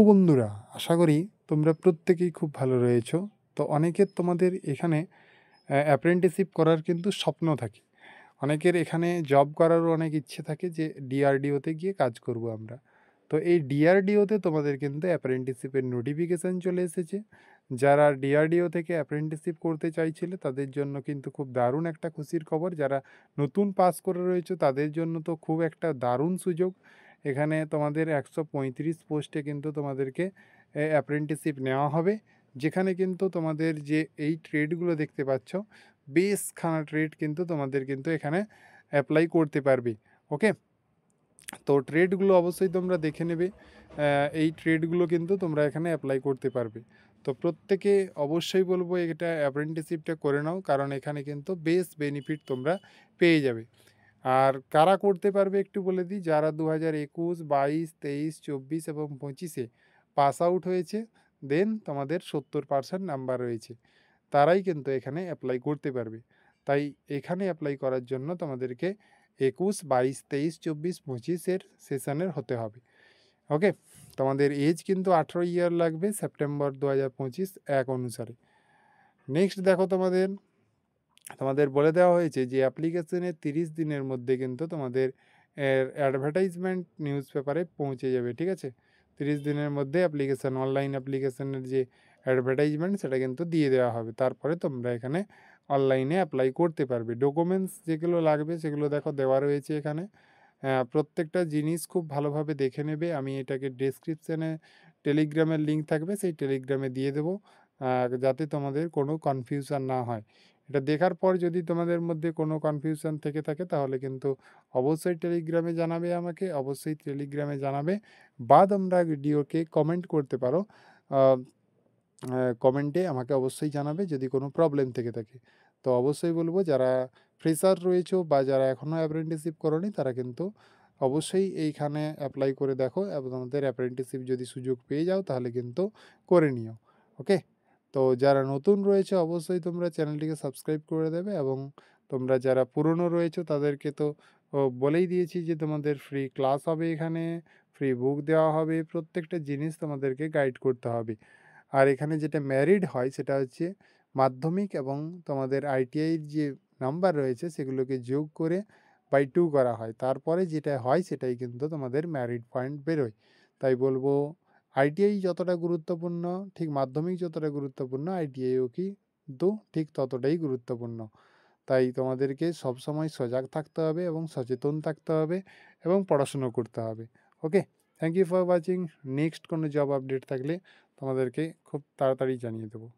তো বন্ধুরা, আশা করি তোমরা প্রত্যেকেই খুব ভালো রয়েছো। তো অনেকের তোমাদের এখানে অ্যাপ্রেন্টিসশিপ করার কিন্তু স্বপ্ন থাকে। অনেকের এখানে জব করারও অনেক ইচ্ছে থাকে যে ডিআরডিওতে গিয়ে কাজ করব আমরা। তো এই ডিআরডিওতে তোমাদের কিন্তু অ্যাপ্রেন্টিসশিপের নোটিফিকেশান চলে এসেছে। যারা ডিআরডিও থেকে অ্যাপ্রেন্টিসশিপ করতে চাইছিলে তাদের জন্য কিন্তু খুব দারুণ একটা খুশির খবর। যারা নতুন পাস করে রয়েছে তাদের জন্য তো খুব একটা দারুণ সুযোগ। এখানে তোমাদের 135 পোস্টে কিন্তু তোমাদেরকে অ্যাপ্রেন্টিসশিপ নেওয়া হবে। যেখানে কিন্তু তোমাদের যে এই ট্রেডগুলো দেখতে পাচ্ছ, বেশখানা ট্রেড কিন্তু তোমাদের কিন্তু এখানে অ্যাপ্লাই করতে পারবে। ওকে, তো ট্রেডগুলো অবশ্যই তোমরা দেখে নেবে। এই ট্রেডগুলো কিন্তু তোমরা এখানে অ্যাপ্লাই করতে পারবে। তো প্রত্যেকে অবশ্যই বলবো এটা অ্যাপ্রেন্টিসশিপটা করে নাও, কারণ এখানে কিন্তু বেশ বেনিফিট তোমরা পেয়ে যাবে। আর কারা করতে পারবে একটু বলে দিই। যারা 2021, 22, 23, 24 এবং 25-এ পাস আউট হয়েছে, দেন তোমাদের 70% নাম্বার রয়েছে, তারাই কিন্তু এখানে অ্যাপ্লাই করতে পারবে। তাই এখানে অ্যাপ্লাই করার জন্য তোমাদেরকে 21, 22, 23, 24, 25-এর সেশনের হতে হবে। ওকে, তোমাদের এজ কিন্তু 18 ইয়ার লাগবে সেপ্টেম্বর 2025 এক অনুসারে। নেক্সট দেখো, তোমাদের বলে দেওয়া হয়েছে যে অ্যাপ্লিকেশনের 30 দিনের মধ্যে কিন্তু তোমাদের অ্যাডভার্টাইজমেন্ট নিউজ পেপারে পৌঁছে যাবে। ঠিক আছে, 30 দিনের মধ্যে অ্যাপ্লিকেশান, অনলাইন অ্যাপ্লিকেশানের যে অ্যাডভার্টাইজমেন্ট সেটা কিন্তু দিয়ে দেওয়া হবে। তারপরে তোমরা এখানে অনলাইনে অ্যাপ্লাই করতে পারবে। ডকুমেন্টস যেগুলো লাগবে সেগুলো দেখো দেওয়া রয়েছে এখানে। প্রত্যেকটা জিনিস খুব ভালোভাবে দেখে নেবে। আমি এটাকে ডেসক্রিপশানে টেলিগ্রামের লিঙ্ক থাকবে, সেই টেলিগ্রামে দিয়ে দেবো, যাতে তোমাদের কোনো কনফিউশন না হয়। এটা দেখার পর যদি তোমাদের মধ্যে কোনো কনফিউশন থেকে থাকে তাহলে কিন্তু অবশ্যই টেলিগ্রামে জানাবে আমাকে, অবশ্যই টেলিগ্রামে জানাবে, বা তোমরা ভিডিওকে কমেন্ট করতে পারো। কমেন্টে আমাকে অবশ্যই জানাবে যদি কোনো প্রবলেম থেকে থাকে। তো অবশ্যই বলবো, যারা ফ্রেশার রয়েছো বা যারা এখনও অ্যাপ্রেন্টিসশিপ করোনি তারা কিন্তু অবশ্যই এইখানে অ্যাপ্লাই করে দেখো, এবং তোমাদের অ্যাপ্রেন্টিসশিপ যদি সুযোগ পেয়ে যাও তাহলে কিন্তু করে নিও। ওকে, তো যারা নতুন রয়েছে অবশ্যই তোমরা চ্যানেলটিকে সাবস্ক্রাইব করে দেবে, এবং তোমরা যারা পুরনো রয়েছো তাদেরকে তো বলেই দিয়েছি যে তোমাদের ফ্রি ক্লাস হবে, এখানে ফ্রি বুক দেওয়া হবে, প্রত্যেকটা জিনিস তোমাদেরকে গাইড করতে হবে। আর এখানে যেটা ম্যারিড হয় সেটা হচ্ছে মাধ্যমিক এবং তোমাদের আইটিআইয়ের যে নাম্বার রয়েছে সেগুলোকে যোগ করে বাই 2 করা হয়। তারপরে যেটা হয় সেটাই কিন্তু তোমাদের ম্যারিড পয়েন্ট বেরোয়। তাই বলবো, আইটিআই যতটা গুরুত্বপূর্ণ ঠিক মাধ্যমিক যতটা গুরুত্বপূর্ণ, আইটিআইও কিন্তু ঠিক ততটাই গুরুত্বপূর্ণ। তাই তোমাদেরকে সবসময় সজাগ থাকতে হবে এবং সচেতন থাকতে হবে এবং পড়াশুনো করতে হবে। Okay, thank you for watching. Next কোনো জব আপডেট থাকলে তোমাদেরকে খুব তাড়াতাড়ি জানিয়ে দেবো।